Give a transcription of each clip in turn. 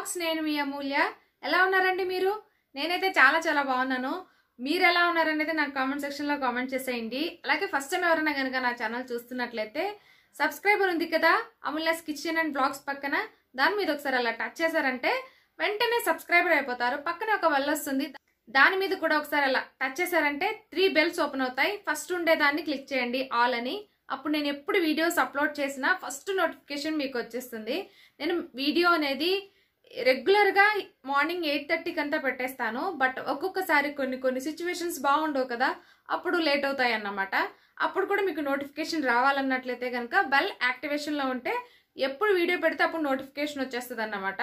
Blogs నేను మీ అమూల్య. ఎలా ఉన్నారండి మీరు? నేనైతే చాలా చాలా బాగున్నాను. మీరు ఎలా ఉన్నారనేది నాకు కామెంట్ సెక్షన్ లో కామెంట్ చేసేయండి. అలాగే ఫస్ట్ టైం ఎవరైనా కనుక నా ఛానల్ చూస్తున్నట్లయితే సబ్స్క్రైబర్ ఉంది కదా అమూల్యాస్ కిచెన్ అండ్ బ్లాగ్స్ పక్కన, దాని మీద ఒకసారి అలా టచ్ చేశారంటే వెంటనే సబ్స్క్రైబర్ అయిపోతారు. పక్కనే ఒక బెల్ వస్తుంది, దాని మీద కూడా ఒకసారి అలా టచ్ చేశారంటే 3 బెల్స్ ఓపెన్ అవుతాయి. ఫస్ట్ ఉండేదాన్ని క్లిక్ చేయండి ఆల్ అని. అప్పుడు నేను ఎప్పుడు వీడియోస్ అప్లోడ్ చేసినా ఫస్ట్ నోటిఫికేషన్ మీకు వచ్చేస్తుంది. నేను వీడియో అనేది రెగ్యులర్గా మార్నింగ్ 8:30కి అంతా పెట్టేస్తాను. బట్ ఒక్కొక్కసారి కొన్ని సిచ్యువేషన్స్ బాగుండవు కదా, అప్పుడు లేట్ అవుతాయి అన్నమాట. అప్పుడు కూడా మీకు నోటిఫికేషన్ రావాలన్నట్లయితే కనుక బెల్ యాక్టివేషన్లో ఉంటే ఎప్పుడు వీడియో పెడితే అప్పుడు నోటిఫికేషన్ వచ్చేస్తుంది అన్నమాట.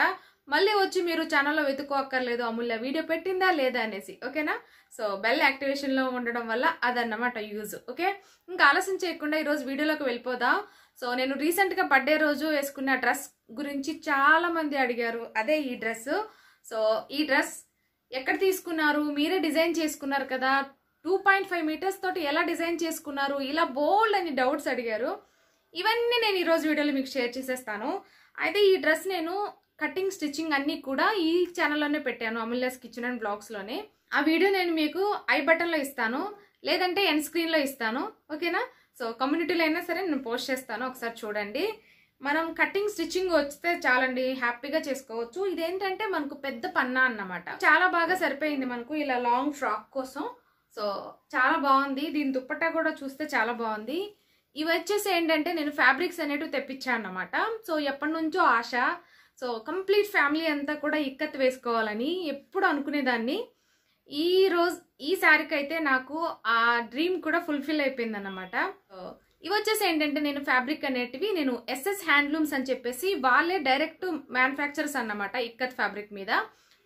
మళ్ళీ వచ్చి మీరు ఛానల్లో వెతుక్కోక్కర్లేదు అమూల్య వీడియో పెట్టిందా లేదా అనేసి. ఓకేనా? సో బెల్ యాక్టివేషన్లో ఉండడం వల్ల అదన్నమాట యూజ్. ఓకే, ఇంకా ఆలస్యం చేయకుండా ఈరోజు వీడియోలోకి వెళ్ళిపోదాం. సో నేను రీసెంట్గా బర్త్డే రోజు వేసుకున్న డ్రెస్ గురించి చాలా మంది అడిగారు. అదే ఈ డ్రెస్. సో ఈ డ్రెస్ ఎక్కడ తీసుకున్నారు, మీరే డిజైన్ చేసుకున్నారు కదా, 2.5 మీటర్స్ తోటి ఎలా డిజైన్ చేసుకున్నారు, ఇలా బోల్డ్ అని డౌట్స్ అడిగారు. ఇవన్నీ నేను ఈరోజు వీడియోలో మీకు షేర్ చేసేస్తాను. అయితే ఈ డ్రెస్ నేను కటింగ్ స్టిచ్చింగ్ అన్నీ కూడా ఈ ఛానల్లోనే పెట్టాను, అమూల్యాస్ కిచెన్ అండ్ బ్లాగ్స్లోనే. ఆ వీడియో నేను మీకు ఐ బటన్లో ఇస్తాను, లేదంటే ఎండ్ స్క్రీన్లో ఇస్తాను. ఓకేనా? సో కమ్యూనిటీలో అయినా సరే నేను పోస్ట్ చేస్తాను, ఒకసారి చూడండి. మనం కటింగ్ స్టిచ్చింగ్ వస్తే చాలండి, హ్యాపీగా చేసుకోవచ్చు. ఇదేంటంటే మనకు పెద్ద పన్నా అన్నమాట. చాలా బాగా సరిపోయింది మనకు ఇలా లాంగ్ ఫ్రాక్ కోసం. సో చాలా బాగుంది. దీని దుప్పట్టా కూడా చూస్తే చాలా బాగుంది. ఇవి వచ్చేసి ఏంటంటే నేను ఫ్యాబ్రిక్స్ అనేటివి తెప్పించాను అన్నమాట. సో ఎప్పటి నుంచో ఆశ. సో కంప్లీట్ ఫ్యామిలీ అంతా కూడా ఇక్కత్ వేసుకోవాలని ఎప్పుడు అనుకునేదాన్ని. ఈ శారీకి అయితే నాకు ఆ డ్రీమ్ కూడా ఫుల్ఫిల్ అయిపోయింది అన్నమాట. ఇవి వచ్చేసి ఏంటంటే నేను ఫ్యాబ్రిక్ అనేటివి నేను ఎస్ఎస్ హ్యాండ్లూమ్స్ అని చెప్పేసి వాళ్ళే డైరెక్ట్ మ్యానుఫ్యాక్చరర్స్ అన్నమాట. ఇక్కత్ ఫ్యాబ్రిక్ మీద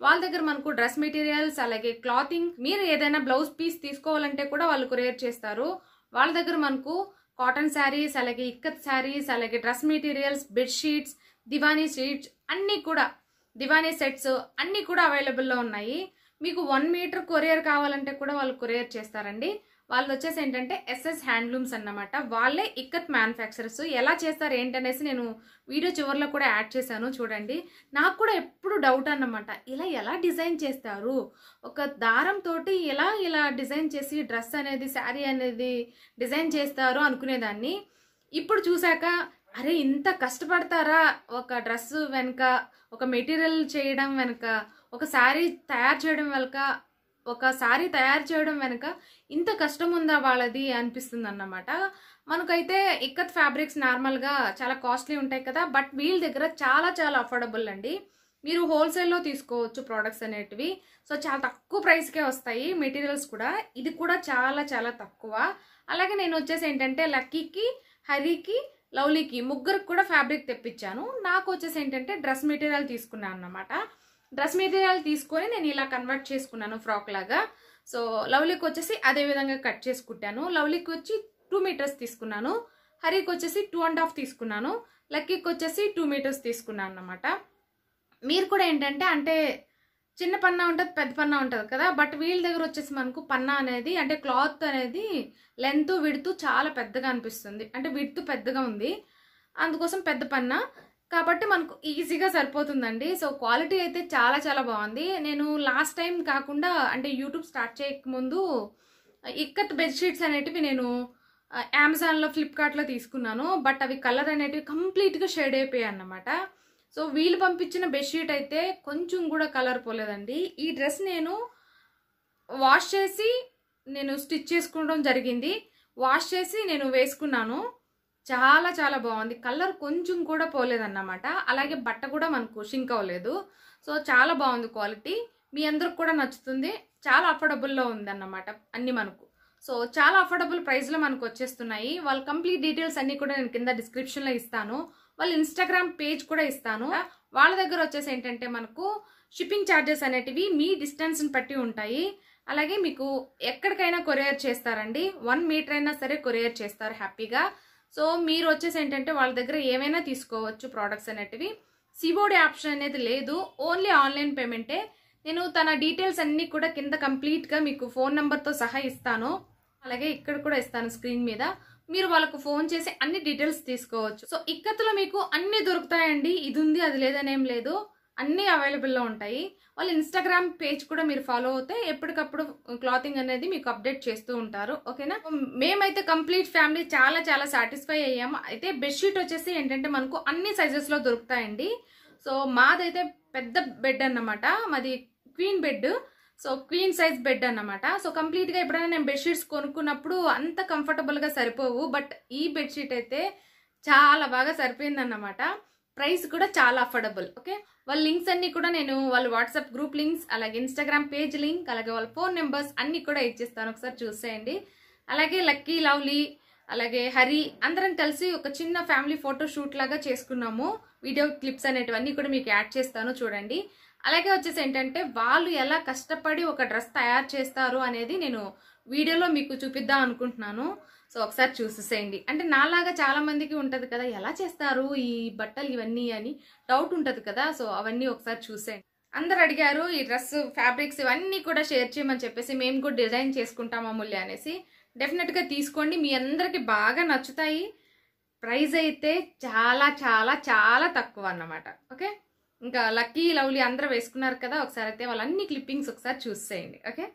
వాళ్ళ దగ్గర మనకు డ్రెస్ మెటీరియల్స్, అలాగే క్లాతింగ్, మీరు ఏదైనా బ్లౌజ్ పీస్ తీసుకోవాలంటే కూడా వాళ్ళు కొరియర్ చేస్తారు. వాళ్ళ దగ్గర మనకు కాటన్ శారీస్, అలాగే ఇక్కత్ శారీస్, అలాగే dress materials, bedsheets, Diwani sheets అన్నీ కూడా, దివానీ సెట్స్ అన్నీ కూడా అవైలబుల్లో ఉన్నాయి. మీకు 1 మీటర్ కొరియర్ కావాలంటే కూడా వాళ్ళు కొరియర్ చేస్తారండి. వాళ్ళు వచ్చేసి ఏంటంటే ఎస్ఎస్ హ్యాండ్లూమ్స్ అన్నమాట. వాళ్ళే ఇక్కత్ మ్యానుఫ్యాక్చరర్స్. ఎలా చేస్తారు ఏంటనేసి నేను వీడియో చివరిలో కూడా యాడ్ చేశాను, చూడండి. నాకు కూడా ఎప్పుడు డౌట్ అన్నమాట, ఇలా ఎలా డిజైన్ చేస్తారు, ఒక దారంతో ఇలా డిజైన్ చేసి డ్రెస్ అనేది, శారీ అనేది డిజైన్ చేస్తారు అనుకునేదాన్ని. ఇప్పుడు చూసాక అరే ఇంత కష్టపడతారా ఒక డ్రెస్ వెనుక, ఒక మెటీరియల్ చేయడం వెనుక, ఒక శారీ తయారు చేయడం వెనుక ఇంత కష్టం ఉందా వాళ్ళది అనిపిస్తుంది అన్నమాట. మనకైతే ఇక్కత్ ఫ్యాబ్రిక్స్ నార్మల్గా చాలా కాస్ట్లీ ఉంటాయి కదా, బట్ వీళ్ళ దగ్గర చాలా చాలా అఫోర్డబుల్ అండి. మీరు హోల్సేల్లో తీసుకోవచ్చు ప్రోడక్ట్స్ అనేటివి. సో చాలా తక్కువ ప్రైస్కే వస్తాయి మెటీరియల్స్ కూడా. ఇది కూడా చాలా చాలా తక్కువ. అలాగే నేను వచ్చేసి ఏంటంటే లక్కీకి, హరికి, లవ్లీకి ముగ్గురికి కూడా ఫ్యాబ్రిక్ తెప్పించాను. నాకు వచ్చేసి ఏంటంటే డ్రెస్ మెటీరియల్ తీసుకున్నాను అన్నమాట. డ్రెస్ మెటీరియల్ తీసుకొని నేను ఇలా కన్వర్ట్ చేసుకున్నాను ఫ్రాక్ లాగా. సో లవ్లీకి వచ్చేసి అదే విధంగా కట్ చేసుకుంటాను. లవ్లీకి వచ్చి 2 మీటర్స్ తీసుకున్నాను, హరికి వచ్చేసి 2.5 తీసుకున్నాను, లక్కీకి వచ్చేసి 2 మీటర్స్ తీసుకున్నాను అన్నమాట. మీరు కూడా ఏంటంటే అంటే చిన్న పన్నా ఉంటుంది, పెద్ద పన్నా ఉంటుంది కదా, బట్ వీళ్ళ దగ్గర వచ్చేసి మనకు పన్నా అనేది అంటే క్లాత్ అనేది లెంత్ విడ్త్ చాలా పెద్దగా అనిపిస్తుంది. అంటే విడ్త్ పెద్దగా ఉంది, అందుకోసం పెద్ద పన్నా కాబట్టి మనకు ఈజీగా సరిపోతుందండి. సో క్వాలిటీ అయితే చాలా చాలా బాగుంది. నేను లాస్ట్ టైం కాకుండా అంటే యూట్యూబ్ స్టార్ట్ చేయకముందు ఇక్కత్ బెడ్షీట్స్ అనేటివి నేను అమెజాన్లో, ఫ్లిప్కార్ట్లో తీసుకున్నాను. బట్ అవి కలర్ అనేటివి కంప్లీట్గా షేడ్ అయిపోయాయి అన్నమాట. సో వీళ్ళు పంపించిన బెడ్షీట్ అయితే కొంచెం కూడా కలర్ పోలేదండి. ఈ డ్రెస్ నేను వాష్ చేసి నేను స్టిచ్ చేసుకోవడం జరిగింది. వాష్ చేసి నేను వేసుకున్నాను. చాలా చాలా బాగుంది. కలర్ కొంచెం కూడా పోలేదన్నమాట. అలాగే బట్ట కూడా మనకు షింక్ అవ్వలేదు. సో చాలా బాగుంది క్వాలిటీ. మీ అందరికి కూడా నచ్చుతుంది. చాలా అఫోర్డబుల్లో ఉందన్నమాట అన్ని మనకు. సో చాలా అఫోర్డబుల్ ప్రైస్లో మనకు వచ్చేస్తున్నాయి. వాళ్ళ కంప్లీట్ డీటెయిల్స్ అన్నీ కూడా నేను కింద డిస్క్రిప్షన్లో ఇస్తాను. వాళ్ళ ఇన్స్టాగ్రామ్ పేజ్ కూడా ఇస్తాను. వాళ్ళ దగ్గర వచ్చేసి ఏంటంటే మనకు షిప్పింగ్ ఛార్జెస్ అనేటివి మీ డిస్టెన్స్ని బట్టి ఉంటాయి. అలాగే మీకు ఎక్కడికైనా కొరియర్ చేస్తారండి. 1 మీటర్ అయినా సరే కొరియర్ చేస్తారు హ్యాపీగా. సో మీరు వచ్చేసి ఏంటంటే వాళ్ళ దగ్గర ఏమైనా తీసుకోవచ్చు ప్రోడక్ట్స్ అనేటివి. సిఓడి ఆప్షన్ అనేది లేదు, ఓన్లీ ఆన్లైన్ పేమెంటే. నేను తన డీటెయిల్స్ అన్నీ కూడా కింద కంప్లీట్గా మీకు ఫోన్ నెంబర్తో సహా ఇస్తాను, అలాగే ఇక్కడ కూడా ఇస్తాను స్క్రీన్ మీద. మీరు వాళ్ళకు ఫోన్ చేసి అన్ని డీటెయిల్స్ తీసుకోవచ్చు. సో ఇక్కత్తులో మీకు అన్ని దొరుకుతాయండి, ఇది ఉంది అది లేదనేం లేదు. అన్నీ అవైలబుల్లో ఉంటాయి. వాళ్ళ ఇన్స్టాగ్రామ్ పేజ్ కూడా మీరు ఫాలో అవుతే ఎప్పటికప్పుడు క్లాతింగ్ అనేది మీకు అప్డేట్ చేస్తూ ఉంటారు. ఓకేనా? మేమైతే కంప్లీట్ ఫ్యామిలీ చాలా చాలా సాటిస్ఫై అయ్యాము. అయితే బెడ్షీట్ వచ్చేసి ఏంటంటే మనకు అన్ని సైజెస్లో దొరుకుతాయండి. సో మాదైతే పెద్ద బెడ్ అన్నమాట, మాది queen bed. So queen size bed అన్నమాట. సో కంప్లీట్గా ఎప్పుడైనా నేను బెడ్షీట్స్ కొనుక్కున్నప్పుడు అంత కంఫర్టబుల్గా సరిపోవు, బట్ ఈ బెడ్షీట్ అయితే చాలా బాగా సరిపోయిందన్నమాట. ప్రైస్ కూడా చాలా అఫోర్డబుల్. ఓకే, వాళ్ళ లింక్స్ అన్ని కూడా నేను వాళ్ళ వాట్సాప్ గ్రూప్ లింక్స్, అలాగే ఇన్స్టాగ్రామ్ పేజ్ లింక్, అలాగే వాళ్ళ ఫోన్ నెంబర్స్ అన్ని కూడా ఇచ్చేస్తాను, ఒకసారి చూసేయండి. అలాగే లక్కీ, లవ్లీ, అలాగే హరి అందరం కలిసి ఒక చిన్న ఫ్యామిలీ ఫోటో షూట్ లాగా చేసుకున్నాము. వీడియో క్లిప్స్ అనేటివన్నీ కూడా మీకు యాడ్ చేస్తాను, చూడండి. అలాగే వచ్చేసి ఏంటంటే వాళ్ళు ఎలా కష్టపడి ఒక డ్రెస్ తయారు చేస్తారు అనేది నేను వీడియోలో మీకు చూపిద్దాం అనుకుంటున్నాను. సో ఒకసారి చూసేసేయండి. అంటే నాలాగా చాలా మందికి ఉంటుంది కదా, ఎలా చేస్తారు ఈ బట్టలు ఇవన్నీ అని డౌట్ ఉంటుంది కదా. సో అవన్నీ ఒకసారి చూసేయండి. అందరు అడిగారు ఈ డ్రెస్ ఫ్యాబ్రిక్స్ ఇవన్నీ కూడా షేర్ చేయమని చెప్పేసి, మేము కూడా డిజైన్ చేసుకుంటాం అమూల్య అనేసి. డెఫినెట్గా తీసుకోండి, మీ అందరికి బాగా నచ్చుతాయి. ప్రైస్ అయితే చాలా చాలా చాలా తక్కువ అన్నమాట. ఓకే, ఇంకా లక్కీ, లవ్లీ అందరూ వేసుకున్నారు కదా, ఒకసారి అయితే వాళ్ళన్ని క్లిప్పింగ్స్ ఒకసారి చూసేయండి. ఓకే,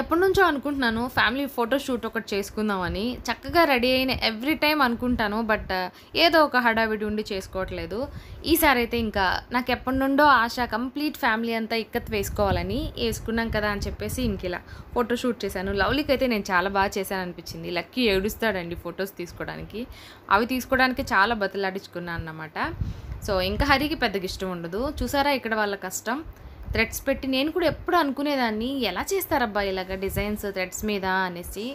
ఎప్పటినుంచో అనుకుంటున్నాను ఫ్యామిలీ ఫోటో షూట్ ఒకటి చేసుకుందామని. చక్కగా రెడీ అయిన ఎవ్రీ టైం అనుకుంటాను, బట్ ఏదో ఒక హడావిడి ఉండి చేసుకోవట్లేదు. ఈసారి అయితే ఇంకా నాకు ఎప్పటి నుండో ఆశ, కంప్లీట్ ఫ్యామిలీ అంతా ఇక్కత్ వేసుకోవాలని. వేసుకున్నాం కదా అని చెప్పేసి ఇంక ఇలా ఫోటో షూట్ చేశాను. లవ్లీకి అయితే నేను చాలా బాగా చేశాను అనిపించింది. లక్కీ ఏడుస్తాడండి ఫొటోస్ తీసుకోవడానికి. అవి తీసుకోవడానికి చాలా బతిలాడించుకున్నాను అన్నమాట. సో ఇంకా హరికి పెద్దగా ఇష్టం ఉండదు. చూసారా ఇక్కడ వాళ్ళ కష్టం. థ్రెడ్స్ పెట్టి నేను కూడా ఎప్పుడు అనుకునేదాన్ని ఎలా చేస్తారబ్బా ఇలాగ డిజైన్స్ థ్రెడ్స్ మీద అనేసి.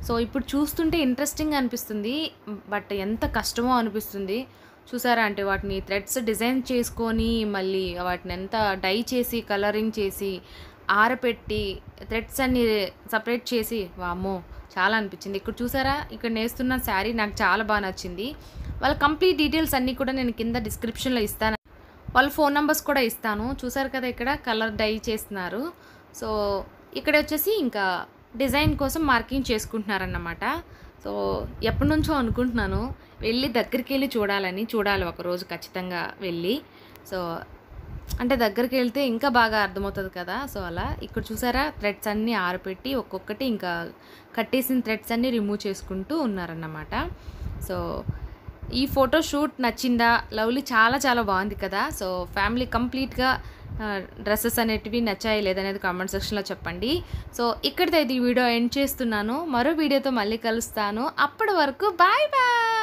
సో ఇప్పుడు చూస్తుంటే ఇంట్రెస్టింగ్ అనిపిస్తుంది, బట్ ఎంత కష్టమో అనిపిస్తుంది. చూసారా అంటే వాటిని థ్రెడ్స్ డిజైన్ చేసుకొని మళ్ళీ వాటిని ఎంత డై చేసి కలరింగ్ చేసి ఆరపెట్టి థ్రెడ్స్ అన్ని సపరేట్ చేసి వామ్మో చాలా అనిపించింది. ఇక్కడ చూసారా, ఇక్కడ నేస్తున్న శారీ నాకు చాలా బాగా నచ్చింది. వాళ్ళ కంప్లీట్ డీటెయిల్స్ అన్నీ కూడా నేను కింద డిస్క్రిప్షన్లో ఇస్తాను, వాళ్ళ ఫోన్ నెంబర్స్ కూడా ఇస్తాను. చూసారు కదా ఇక్కడ కలర్ డై చేస్తున్నారు. సో ఇక్కడ వచ్చేసి ఇంకా డిజైన్ కోసం మార్కింగ్ చేసుకుంటున్నారన్నమాట. సో ఎప్పటి నుంచో అనుకుంటున్నాను వెళ్ళి దగ్గరికి వెళ్ళి చూడాలి ఒకరోజు ఖచ్చితంగా వెళ్ళి. సో అంటే దగ్గరికి వెళ్తే ఇంకా బాగా అర్థమవుతుంది కదా. సో అలా ఇక్కడ చూసారా థ్రెడ్స్ అన్నీ ఆరపెట్టి ఒక్కొక్కటి ఇంకా కట్టేసిన థ్రెడ్స్ అన్నీ రిమూవ్ చేసుకుంటూ ఉన్నారన్నమాట. సో ఈ ఫోటో షూట్ నచ్చిందా? లవ్లీ చాలా చాలా బాగుంది కదా. సో ఫ్యామిలీ కంప్లీట్గా డ్రెస్సెస్ అనేటివి నచ్చాయి లేదనేది కామెంట్ సెక్షన్లో చెప్పండి. సో ఇక్కడితో ఇది వీడియో ఎండ్ చేస్తున్నాను. మరో వీడియోతో మళ్ళీ కలుస్తాను. అప్పటి వరకు బాయ్ బాయ్.